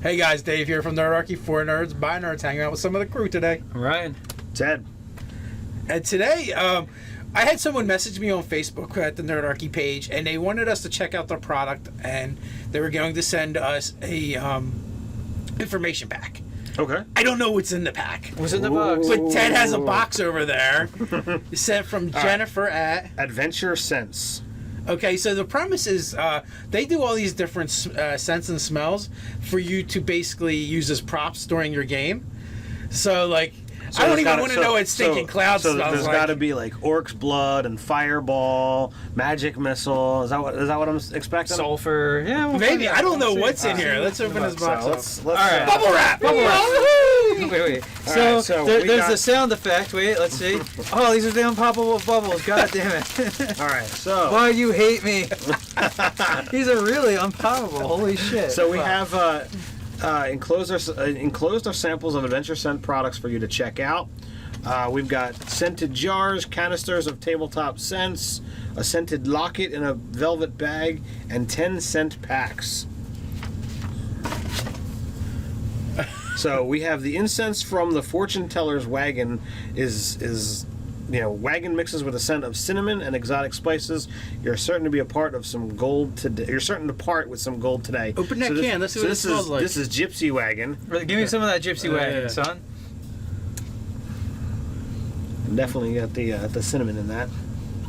Hey guys, Dave here from Nerdarchy for Nerds by Nerds, hanging out with some of the crew today. Ryan. Ted. And today, I had someone message me on Facebook at the Nerdarchy page, and they wanted us to check out their product, and they were going to send us a information pack. Okay. I don't know what's in the pack. What's in the box? But Ted has a box over there. Sent from Jennifer at Adventure Sense. Okay, so the premise is they do all these different scents and smells for you to basically use as props during your game. So, like, I don't even want to know what Stinking Cloud smells like. There's got to be, like, Orc's Blood and Fireball, Magic Missile. Is that what I'm expecting? Sulfur. Yeah, maybe. I don't know what's in here. Let's open this box up. Let's all right. Bubble wrap! Bubble wrap! Wait. So There's the sound effect. Wait, let's see. Oh, these are the unpoppable bubbles. God damn it. All right, so... Why you hate me? These are really unpoppable. Holy shit. So we have enclosed are samples of Adventure Scent products for you to check out. We've got scented jars, canisters of tabletop scents, a scented locket in a velvet bag, and 10 scent packs. So we have the incense from the fortune teller's wagon wagon mixes with a scent of cinnamon and exotic spices. You're certain to be a part of some gold today. You're certain to part with some gold today. Open that can. Let's see what it smells like. This is Gypsy Wagon. Give me some of that Gypsy Wagon, son. Definitely got the cinnamon in that.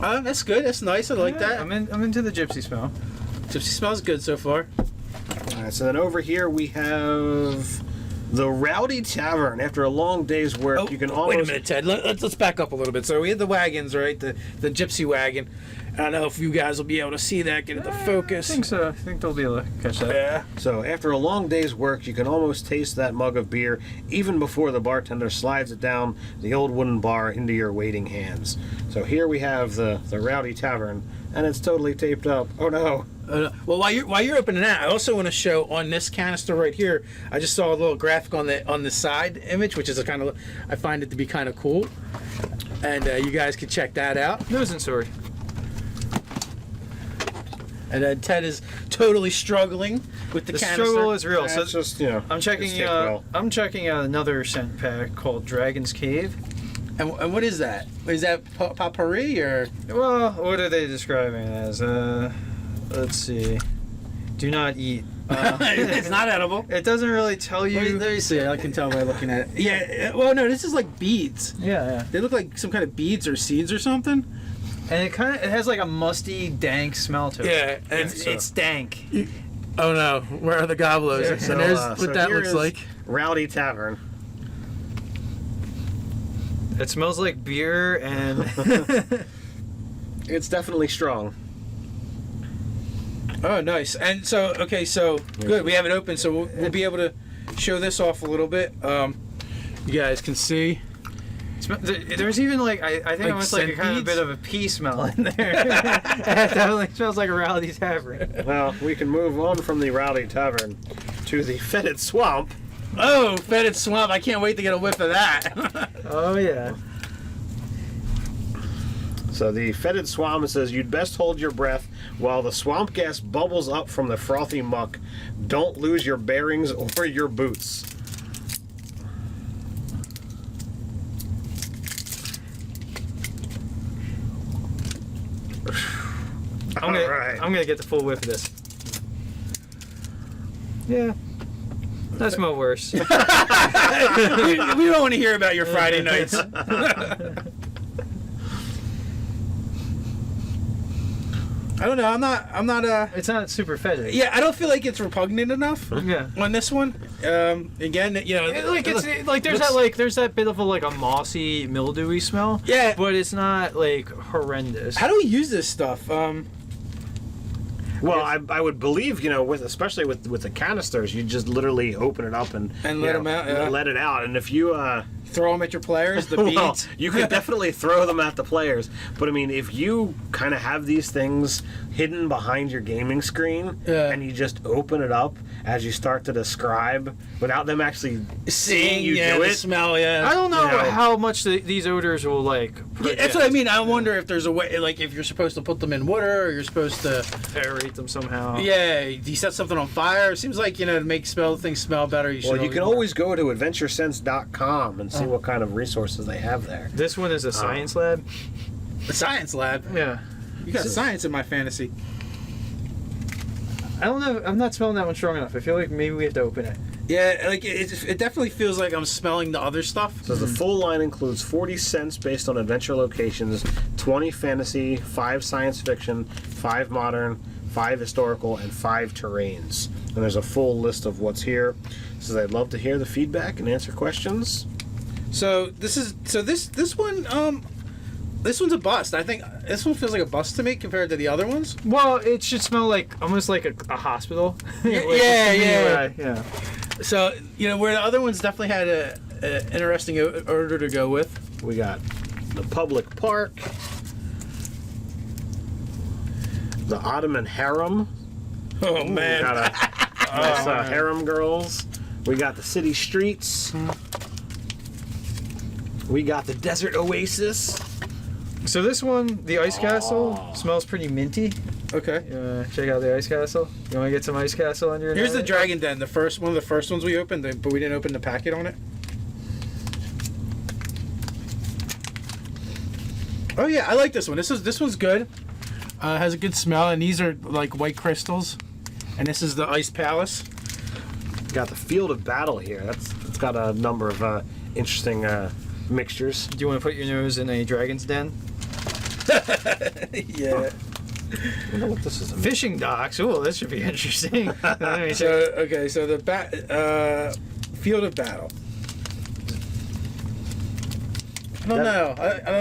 That's good. That's nice. I like that. I'm into the Gypsy smell. Gypsy smells good so far. All right, so then over here we have the Rowdy Tavern. After a long day's work, you can almost... Wait a minute, Ted. Let's back up a little bit. So we had the wagons, right? The Gypsy Wagon. I don't know if you guys will be able to see that, get into focus. I think so. I think they'll be able to catch that. Yeah. So after a long day's work, you can almost taste that mug of beer even before the bartender slides it down the old wooden bar into your waiting hands. So here we have the Rowdy Tavern, and it's totally taped up. Oh no. Well, while you're opening that, I also want to show on this canister right here. I just saw a little graphic on the side image, which is a kind of, I find it to be kind of cool, and you guys can check that out. Nose and sword. And then Ted is totally struggling with the canister. The struggle is real. So So it's just I'm checking out another scent pack called Dragon's Cave. And what is that? Is that potpourri or? Well, what are they describing it as? Let's see. Do not eat. It's not edible. It doesn't really tell you. Let me see. I can tell by looking at it. Yeah. Well, no, this is like beads. Yeah. They look like some kind of beads or seeds or something. And it has like a musty, dank smell to it. Yeah, and it's dank. Oh no, where are the gobblers? Yeah, And there's what that looks like. Rowdy Tavern. It smells like beer and It's definitely strong. Oh, nice. And so, okay, so good. We have it open, so we'll be able to show this off a little bit. You guys can see. there's even like I think Like almost like a scent kind of beads? bit of a pea smell in there. It definitely smells like a Rowdy Tavern. Well, we can move on from the Rowdy Tavern to the Fetid Swamp. Oh, Fetid Swamp. I can't wait to get a whiff of that. Oh yeah. So the Fetid Swamp, it says, you'd best hold your breath while the swamp gas bubbles up from the frothy muck. Don't lose your bearings or your boots. I'm gonna get the full whiff of this. Yeah. That smell worse. We don't want to hear about your Friday nights. I don't know. I'm not. It's not super fetid. Yeah, I don't feel like it's repugnant enough. Yeah. On this one, again, you know, There's that bit of a mossy, mildewy smell. Yeah. But it's not like horrendous. How do we use this stuff? Well, I would believe, especially with the canisters, you just literally open it up and let them out, yeah. let it out. And if you throw them at your players. The Well, beads. you could definitely throw them at the players, but I mean, if you kind of have these things hidden behind your gaming screen and you just open it up as you start to describe without them actually seeing you do the it. smell. I don't know You know. how much these odors will like. That's what I mean. I wonder if there's a way, like if you're supposed to put them in water or you're supposed to aerate them somehow. Yeah, do you set something on fire? It seems like, to make things smell better, you should. Well, you can always go to adventuresense.com and see what kind of resources they have there. This one is a science lab. The science lab. Yeah. You got science in my fantasy. I don't know. I'm not smelling that one strong enough. I feel like maybe we have to open it. Yeah, like it definitely feels like I'm smelling the other stuff. So the full line includes 40 scents based on adventure locations, 20 fantasy, 5 science fiction, 5 modern, 5 historical, and 5 terrains. And there's a full list of what's here. So I'd love to hear the feedback and answer questions. So this one this one's a bust. I think this one feels like a bust to me compared to the other ones. Well, it should smell like almost like a hospital. Yeah. So where the other ones definitely had a interesting odor to go with. We got the public park, the Ottoman harem. Oh man. We got a nice harem girls. We got the city streets. We got the desert oasis. So this one, the ice castle, smells pretty minty. Okay. Check out the ice castle. You want to get some ice castle on your? Here's the nose? Dragon Den, one of the first ones we opened, but we didn't open the packet on it. Oh yeah, I like this one. This one's good. Has a good smell, and these are like white crystals. And this is the Ice Palace. Got the field of battle here. It's got a number of interesting mixtures. Do you want to put your nose in a dragon's den? Yeah. I wonder what this is. Fishing docks. Oh, this should be interesting. Let me So the field of battle. I don't know.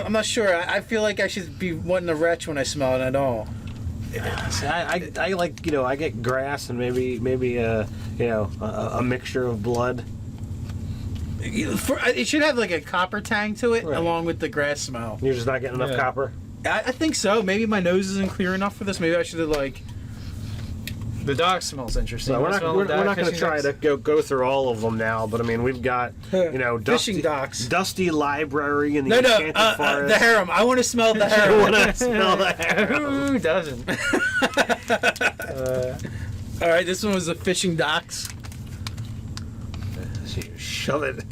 I'm not sure. I feel like I should be wanting to retch when I smell it at all. See, I like I get grass and maybe a mixture of blood. It should have like a copper tang to it, Right. along with the grass smell. You're just not getting enough copper. I think so. Maybe my nose isn't clear enough for this. Maybe I should have like. The dock smells interesting. So we're not going to try to go through all of them now, but I mean we've got Fishing docks. dusty library in the No, enchanted forest. the harem. I want to smell the I harem. want to smell the harem. Who doesn't? All right, this one was the fishing docks. Shove it.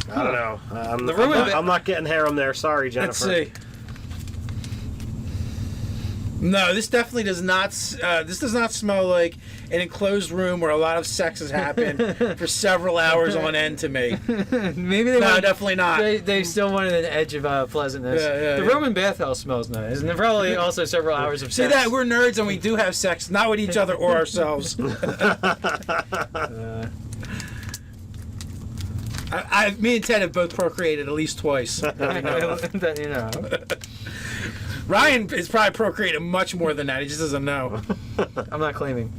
I don't know. I'm not getting harem there. Sorry, Jennifer. Let's see. No, this definitely does not. This does not smell like an enclosed room where a lot of sex has happened for several hours on end to me. Maybe they No, want, definitely not. They still wanted an edge of pleasantness. The Roman bathhouse smells nice, and probably also several hours of See sex. that? We're nerds and we do have sex, not with each other or ourselves. Me and Ted have both procreated at least twice. That, you know. Ryan is probably procreated much more than that. He just doesn't know. I'm not claiming.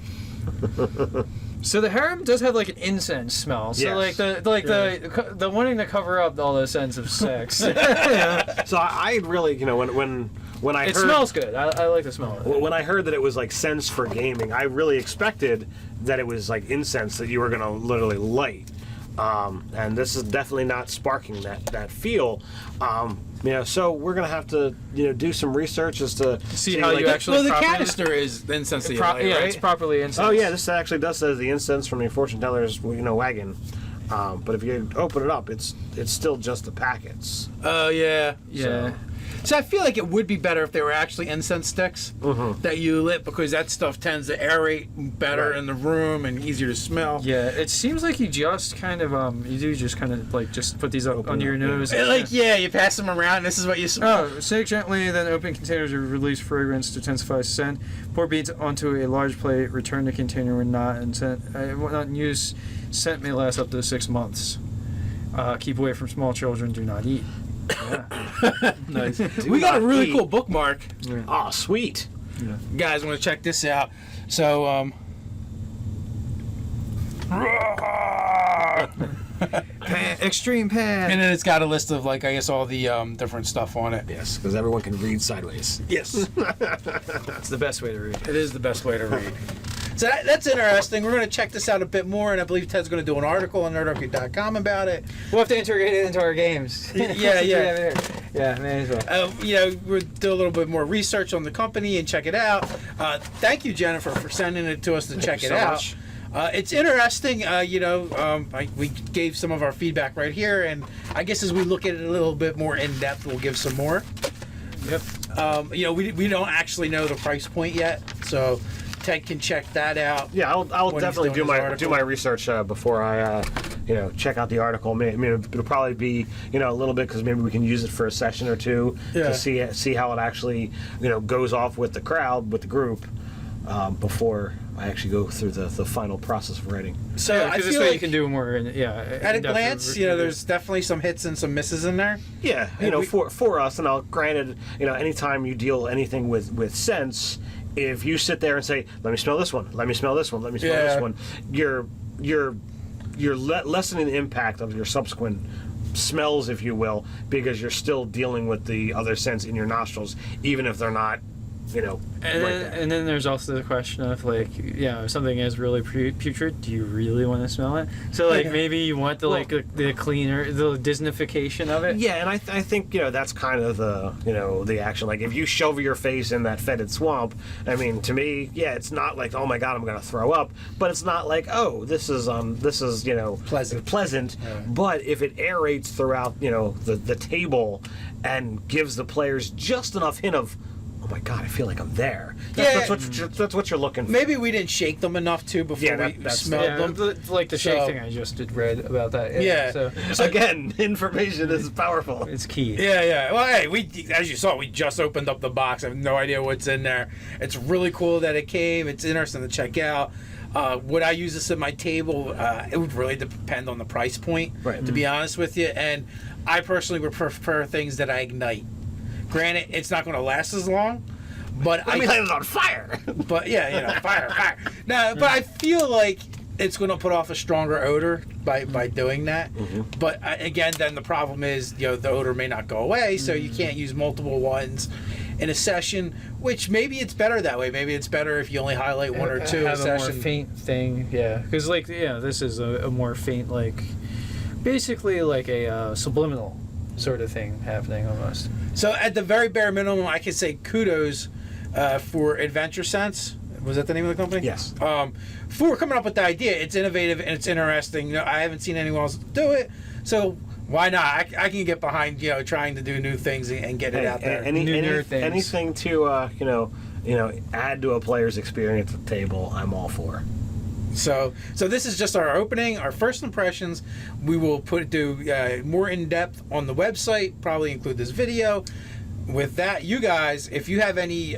So the harem does have like an incense smell. So Yes. the wanting to cover up all the sense of sex. So I really, when I It heard, smells good. I like the smell of it. when I heard that it was like scents for gaming, I really expected that it was like incense that you were gonna literally light. And this is definitely not sparking that feel. So we're gonna have to do some research as to See how you actually. Well, the properly- canister is the incense that you Pro- light, yeah, right? it's properly incensed. Oh yeah, this actually does say the incense from the fortune teller's wagon. But if you open it up, it's still just the packets. Oh yeah. Yeah. So I feel like it would be better if they were actually incense sticks that you lit, because that stuff tends to aerate better in the room and easier to smell. Yeah, it seems like you just kind of just put these up under your nose. You pass them around. This is what you smell. Oh, shake gently, then open containers to release fragrance to intensify scent. Pour beads onto a large plate. Return the container when not in use. Scent may last up to 6 months. Keep away from small children. Do not eat. Yeah. Nice. We got a really cool bookmark. Oh, sweet. Yeah. You guys want to check this out? So, Extreme pan. And then it's got a list of, like, I guess all the different stuff on it. Yes, because everyone can read sideways. Yes. That's the best way to read. It is the best way to read. So that's interesting. We're going to check this out a bit more, and I believe Ted's going to do an article on nerdarchy.com about it. We'll have to integrate it into our games. Yeah. Yeah, may as well. We'll do a little bit more research on the company and check it out. Thank you, Jennifer, for sending it to us to check it out. Much. It's interesting, we gave some of our feedback right here, and I guess as we look at it a little bit more in depth, we'll give some more. Yep. We don't actually know the price point yet, so Ted can check that out. Yeah, I'll when definitely he's do doing his my article. research before I check out the article. I mean, it'll probably be a little bit because maybe we can use it for a session or two Yeah. to see how it actually goes off with the crowd, with the group, before I actually go through the final process of writing. So Yeah, I because this feel way like you can do more. at a in-depth glance, there's definitely some hits and some misses in there. Yeah, And for us, and granted, anytime you deal anything with scents, if you sit there and say, "Let me smell this one. Let me smell this one. Let me smell Yeah. this one," you're lessening the impact of your subsequent smells, if you will, because you're still dealing with the other scents in your nostrils, even if they're not, right there. And then there's also the question of if something is really putrid, do you really want to smell it? So maybe you want the cleaner, the Disneyfication of it. Yeah, and I think that's kind of the action. Like if you shovel your face in that fetid swamp, I mean, to me, yeah, it's not like, oh my god, I'm gonna throw up, but it's not like, oh, this is pleasant. Yeah. But if it aerates throughout the table and gives the players just enough hint of, oh my god, I feel like I'm there. That's what you're looking for. Maybe we didn't shake them enough too before we that's- smelled them. Like the shake So- thing I just read about that. Yeah. So Again, information is powerful. it's key. Yeah. Well, hey, as you saw, we just opened up the box. I have no idea what's in there. It's really cool that it came. It's interesting to check out. Would I use this at my table? It would really depend on the price point, Right. to be honest with you. And I personally would prefer things that I ignite. Granted, it's not going to last as long, but Let me light it on fire. But yeah, fire. No, but I feel like it's going to put off a stronger odor by doing that. Mm-hmm. But again, then the problem is, the odor may not go away, so you can't use multiple ones in a session. Which maybe it's better that way. Maybe it's better if you only highlight one or two a have a more session. faint thing, yeah. Because this is a more faint, basically like a subliminal sort of thing happening almost. So at the very bare minimum, I could say kudos for Adventure Sense. Was that the name of the company? Yes. For coming up with the idea. It's innovative and it's interesting. I haven't seen anyone else do it, so why not? I can get behind trying to do new things and get it out there. Anything to add to a player's experience at the table, I'm all for. So this is just our opening, our first impressions. We will do more in depth on the website. Probably include this video. With that, you guys, if you have any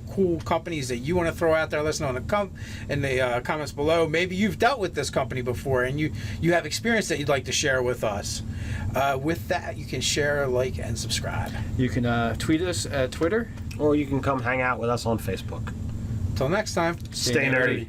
cool companies that you want to throw out there, listen on in the comments below. Maybe you've dealt with this company before and you have experience that you'd like to share with us. With that, you can share, like, and subscribe. You can tweet us at Twitter. Or you can come hang out with us on Facebook. Until next time, Stay nerdy.